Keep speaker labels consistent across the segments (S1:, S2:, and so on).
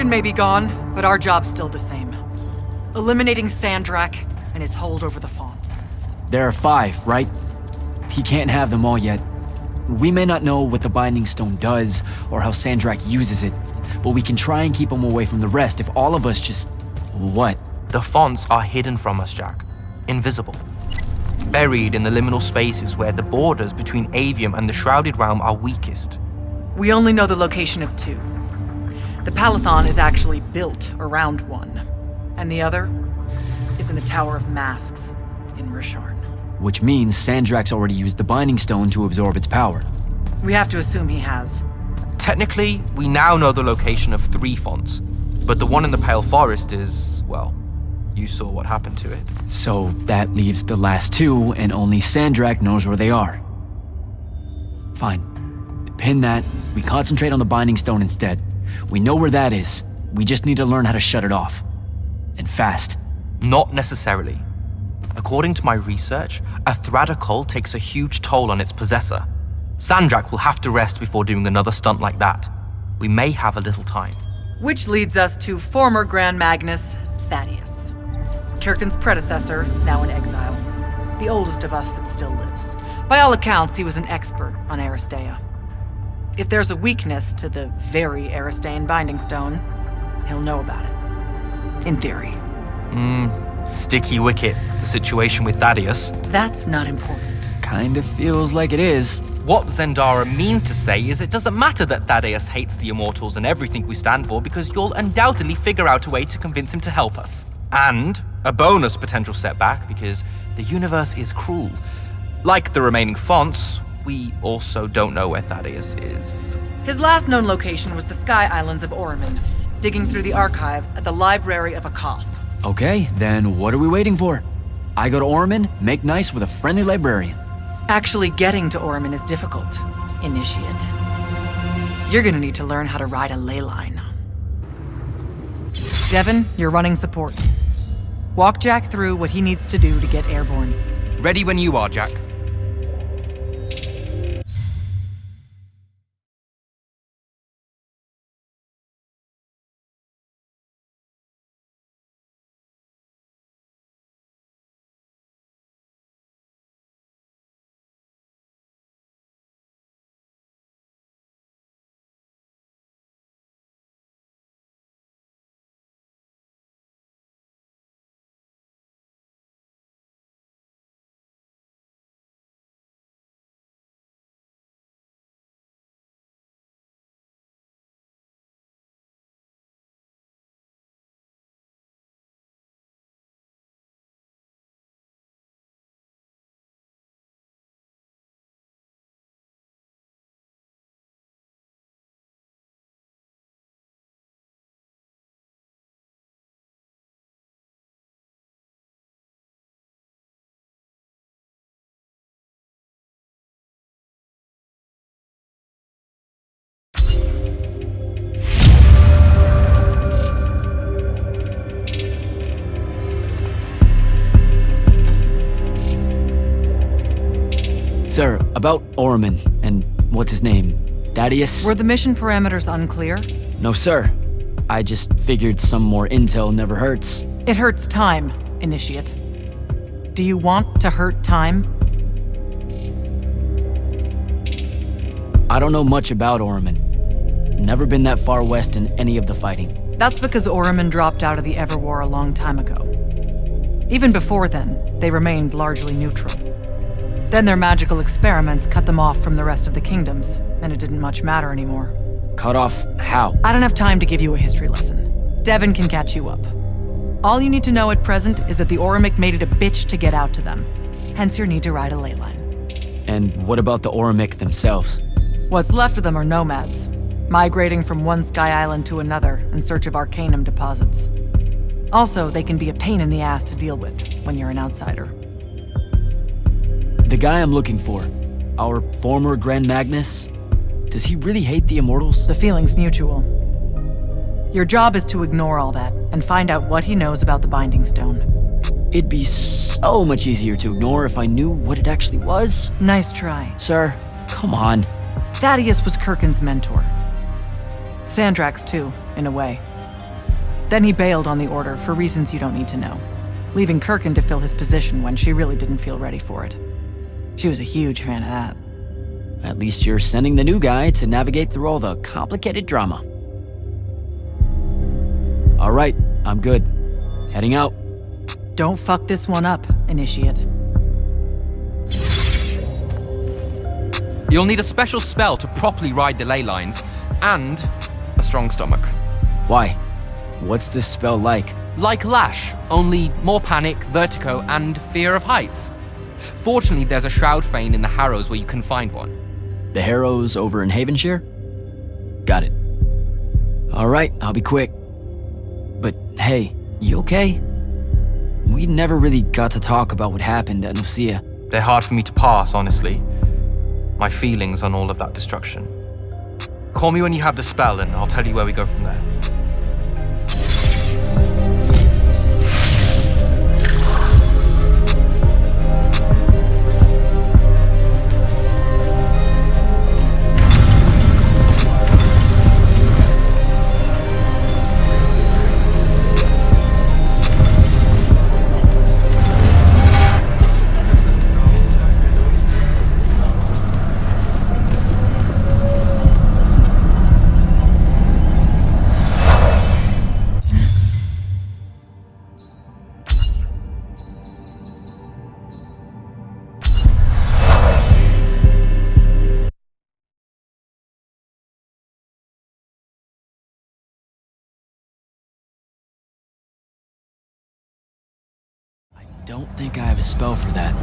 S1: Kirkin may be gone, but our job's still the same. Eliminating Sandrak and his hold over the Fonts.
S2: There are 5, right? He can't have them all yet. We may not know what the Binding Stone does, or how Sandrak uses it, but we can try and keep him away from the rest if all of us just... What?
S3: The Fonts are hidden from us, Jack. Invisible. Buried in the liminal spaces where the borders between Aveum and the Shrouded Realm are weakest.
S1: We only know the location of 2. The Palathon is actually built around one, and the other is in the Tower of Masks in Risharn.
S2: Which means Sandrak's already used the Binding Stone to absorb its power.
S1: We have to assume he has.
S3: Technically, we now know the location of 3 Fonts, but the one in the Pale Forest is, well, you saw what happened to it.
S2: So that leaves the last 2, and only Sandrak knows where they are. Fine. Pin that. We concentrate on the Binding Stone instead. We know where that is. We just need to learn how to shut it off. And fast.
S3: Not necessarily. According to my research, a Thradakol takes a huge toll on its possessor. Sandrak will have to rest before doing another stunt like that. We may have a little time.
S1: Which leads us to former Grand Magnus, Thaddeus. Kirkin's predecessor, now in exile. The oldest of us that still lives. By all accounts, he was an expert on Aristea. If there's a weakness to the very Aristean Binding Stone, he'll know about it. In theory.
S3: Sticky wicket, the situation with Thaddeus.
S1: That's not important.
S2: Kind of feels like it is.
S3: What Zendara means to say is it doesn't matter that Thaddeus hates the Immortals and everything we stand for, because you'll undoubtedly figure out a way to convince him to help us. And a bonus potential setback, because the universe is cruel. Like the remaining Fonts, we also don't know where Thaddeus is.
S1: His last known location was the Sky Islands of Oramin, digging through the archives at the Library of Akoth.
S2: Okay, then what are we waiting for? I go to Oramin, make nice with a friendly librarian.
S1: Actually getting to Oramin is difficult, Initiate. You're gonna need to learn how to ride a ley line. Devin, you're running support. Walk Jack through what he needs to do to get airborne.
S3: Ready when you are, Jack.
S2: Sir, about Oramin and what's his name? Thaddeus?
S1: Were the mission parameters unclear?
S2: No, sir. I just figured some more intel never hurts.
S1: It hurts time, Initiate. Do you want to hurt time?
S2: I don't know much about Oramin. Never been that far west in any of the fighting.
S1: That's because Oramin dropped out of the Everwar a long time ago. Even before then, they remained largely neutral. Then their magical experiments cut them off from the rest of the kingdoms, and it didn't much matter anymore.
S2: Cut off how?
S1: I don't have time to give you a history lesson. Devin can catch you up. All you need to know at present is that the Orimic made it a bitch to get out to them. Hence your need to ride a ley line.
S2: And what about the Orimic themselves?
S1: What's left of them are nomads, migrating from one sky island to another in search of arcanum deposits. Also, they can be a pain in the ass to deal with when you're an outsider.
S2: The guy I'm looking for, our former Grand Magnus, does he really hate the Immortals?
S1: The feeling's mutual. Your job is to ignore all that and find out what he knows about the Binding Stone.
S2: It'd be so much easier to ignore if I knew what it actually was.
S1: Nice try.
S2: Sir, come on.
S1: Thaddeus was Kirkin's mentor. Sandrak's too, in a way. Then he bailed on the Order for reasons you don't need to know, leaving Kirkin to fill his position when she really didn't feel ready for it. She was a huge fan of that.
S2: At least you're sending the new guy to navigate through all the complicated drama. All right, I'm good. Heading out.
S1: Don't fuck this one up, Initiate.
S3: You'll need a special spell to properly ride the ley lines, and a strong stomach.
S2: Why? What's this spell like?
S3: Like Lash, only more panic, vertigo, and fear of heights. Fortunately, there's a Shroud Fane in the Harrows where you can find one.
S2: The Harrows over in Havenshire? Got it. All right, I'll be quick. But hey, you okay? We never really got to talk about what happened at Nicaea.
S3: They're hard for me to pass, honestly. My feelings on all of that destruction. Call me when you have the spell and I'll tell you where we go from there.
S2: Don't think I have a spell for that.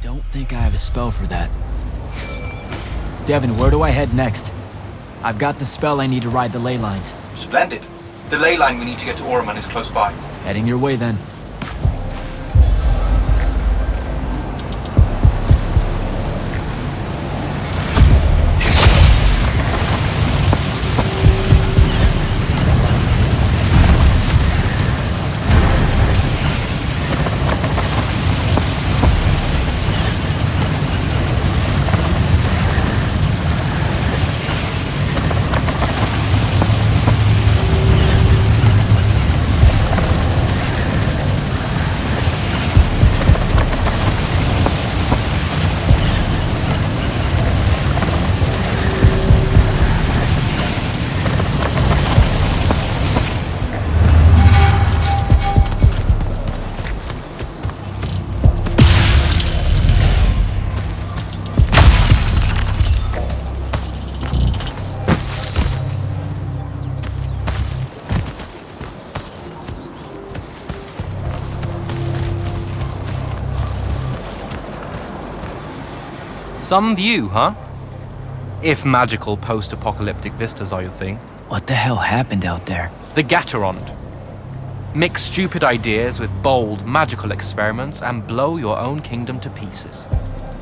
S2: don't think I have a spell for that. Devin, where do I head next? I've got the spell I need to ride the ley lines.
S3: Splendid. The ley line we need to get to Orman is close by.
S2: Heading your way then.
S3: Some view, huh? If magical post-apocalyptic vistas are your thing.
S2: What the hell happened out there?
S3: The Gatorond. Mix stupid ideas with bold, magical experiments and blow your own kingdom to pieces.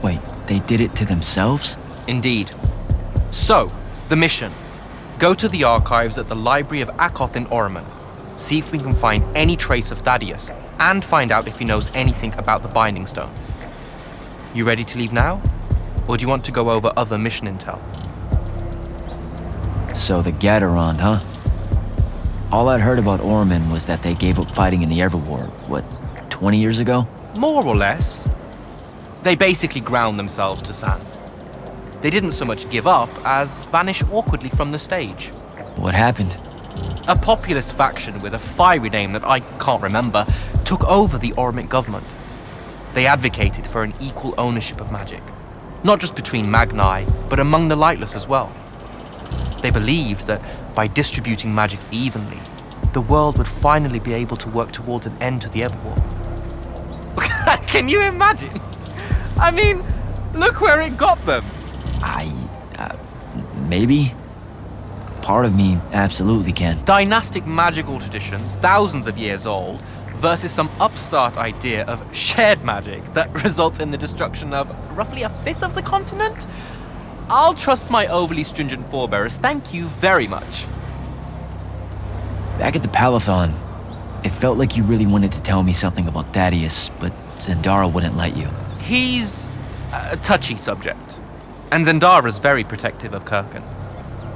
S2: Wait, they did it to themselves?
S3: Indeed. So, the mission. Go to the archives at the Library of Akoth in Orman. See if we can find any trace of Thaddeus, and find out if he knows anything about the Binding Stone. You ready to leave now? Or do you want to go over other mission intel?
S2: So the Gatorond, huh? All I'd heard about Orman was that they gave up fighting in the Everwar, what, 20 years ago?
S3: More or less. They basically ground themselves to sand. They didn't so much give up as vanish awkwardly from the stage.
S2: What happened?
S3: A populist faction with a fiery name that I can't remember took over the Ormic government. They advocated for an equal ownership of magic. Not just between Magni, but among the lightless as well. They believed that by distributing magic evenly, the world would finally be able to work towards an end to the Everwar. Can you imagine? I mean, look where it got them.
S2: Maybe? Part of me absolutely can.
S3: Dynastic magical traditions, thousands of years old, versus some upstart idea of shared magic that results in the destruction of roughly a fifth of the continent? I'll trust my overly stringent forebears, thank you very much.
S2: Back at the Palathon, it felt like you really wanted to tell me something about Thaddeus, but Zendara wouldn't let you.
S3: He's a touchy subject, and Zendara's very protective of Kirkan.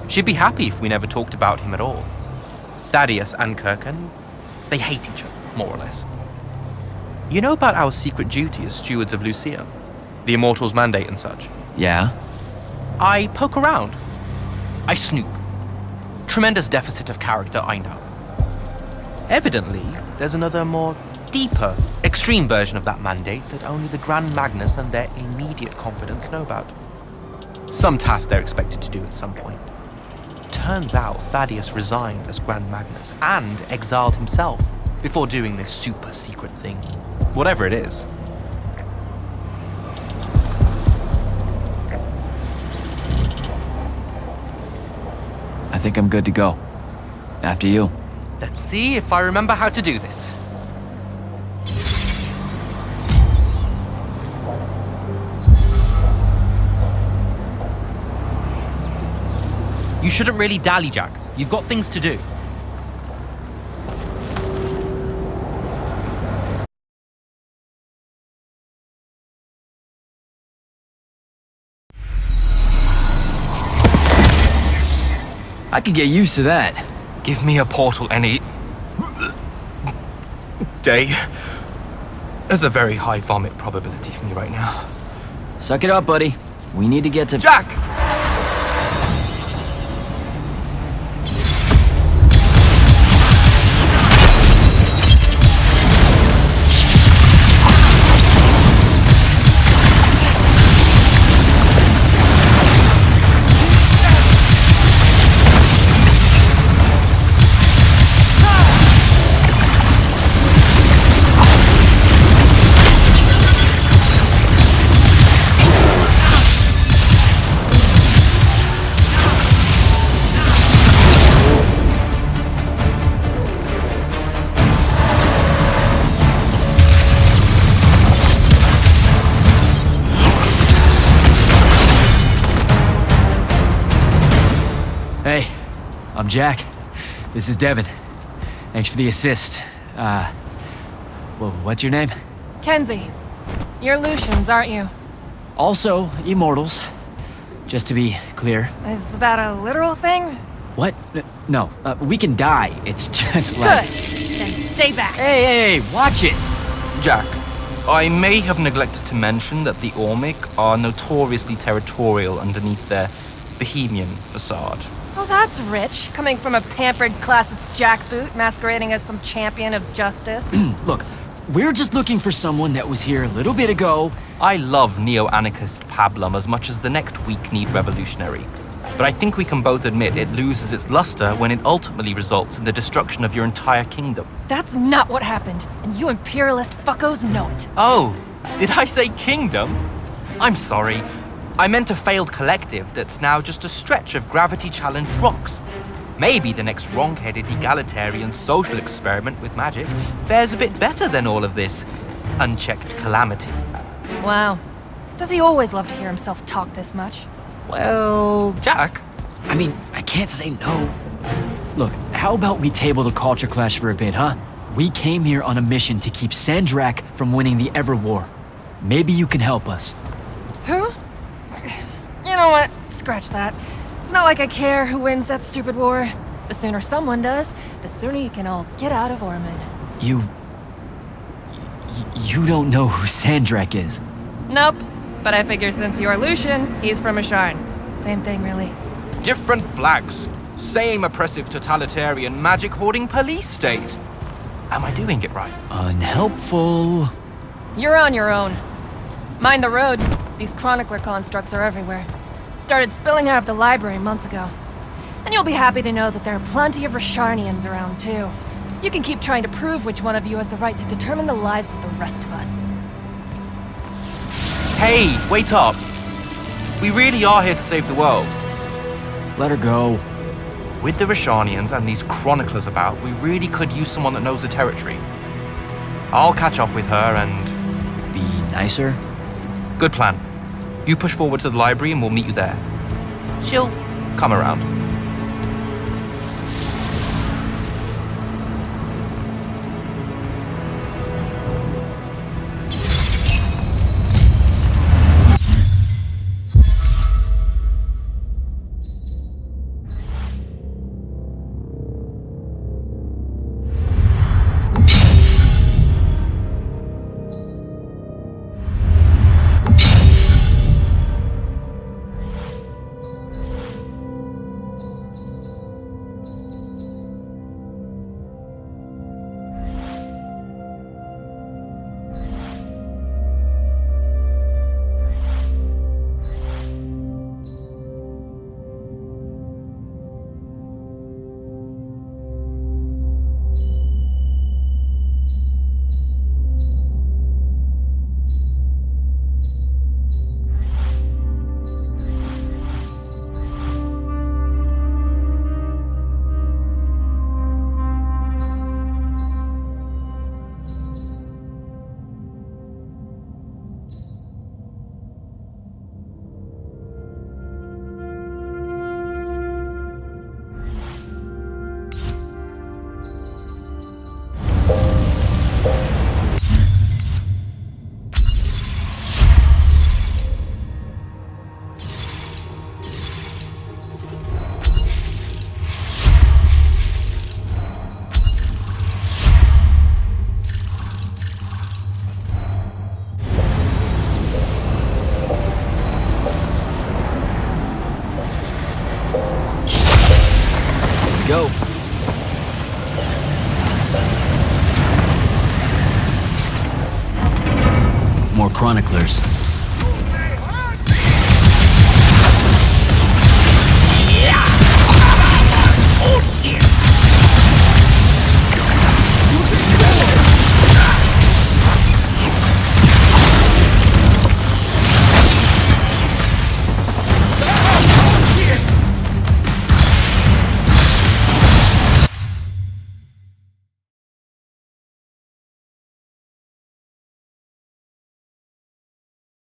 S3: She'd be happy if we never talked about him at all. Thaddeus and Kirkan, they hate each other, more or less. You know about our secret duty as stewards of Lucia? The Immortals' mandate and such?
S2: Yeah?
S3: I poke around. I snoop. Tremendous deficit of character, I know. Evidently, there's another more deeper, extreme version of that mandate that only the Grand Magnus and their immediate confidants know about. Some task they're expected to do at some point. Turns out Thaddeus resigned as Grand Magnus and exiled himself before doing this super secret thing. Whatever it is.
S2: I think I'm good to go. After you.
S3: Let's see if I remember how to do this. You shouldn't really dally, Jack. You've got things to do.
S2: I could get used to that.
S3: Give me a portal any day. There's a very high vomit probability for me right now.
S2: Suck it up, buddy. We need to get to...
S3: Jack!
S2: I'm Jack. This is Devin. Thanks for the assist. Well, what's your name?
S4: Kenzie. You're Lucians, aren't you?
S2: Also, Immortals. Just to be clear.
S4: Is that a literal thing?
S2: What? No, we can die. It's just
S4: Good.
S2: like...
S4: Then stay back.
S2: Hey, watch it!
S3: Jack, I may have neglected to mention that the Ormic are notoriously territorial underneath their bohemian facade.
S4: Oh, that's rich. Coming from a pampered classist jackboot masquerading as some champion of justice.
S2: Look, we're just looking for someone that was here a little bit ago.
S3: I love neo-anarchist pablum as much as the next weak-kneed revolutionary. But I think we can both admit it loses its luster when it ultimately results in the destruction of your entire kingdom.
S4: That's not what happened, and you imperialist fuckos know it.
S3: Oh, did I say kingdom? I'm sorry. I meant a failed collective that's now just a stretch of gravity-challenged rocks. Maybe the next wrong-headed egalitarian social experiment with magic fares a bit better than all of this unchecked calamity.
S4: Wow. Does he always love to hear himself talk this much?
S3: Well, Jack,
S2: I mean, I can't say no. Look, how about we table the culture clash for a bit, huh? We came here on a mission to keep Sandrak from winning the Ever War. Maybe you can help us.
S4: Who? You know what? Scratch that. It's not like I care who wins that stupid war. The sooner someone does, the sooner you can all get out of Ormond.
S2: You don't know who Sandrak is.
S4: Nope. But I figure since you're Lucian, he's from Asharn. Same thing, really.
S3: different flags, same oppressive totalitarian magic-hoarding police state. Am I doing it right?
S2: Unhelpful.
S4: You're on your own. Mind the road. These chronicler constructs are everywhere. Started spilling out of the library months ago. And you'll be happy to know that there are plenty of Rasharnians around, too. You can keep trying to prove which one of you has the right to determine the lives of the rest of us.
S3: Hey, wait up. We really are here to save the world.
S2: Let her go.
S3: With the Rasharnians and these chroniclers about, we really could use someone that knows the territory. I'll catch up with her and...
S2: Be nicer.
S3: Good plan. You push forward to the library and we'll meet you there. She'll come around.
S2: Go. More chroniclers.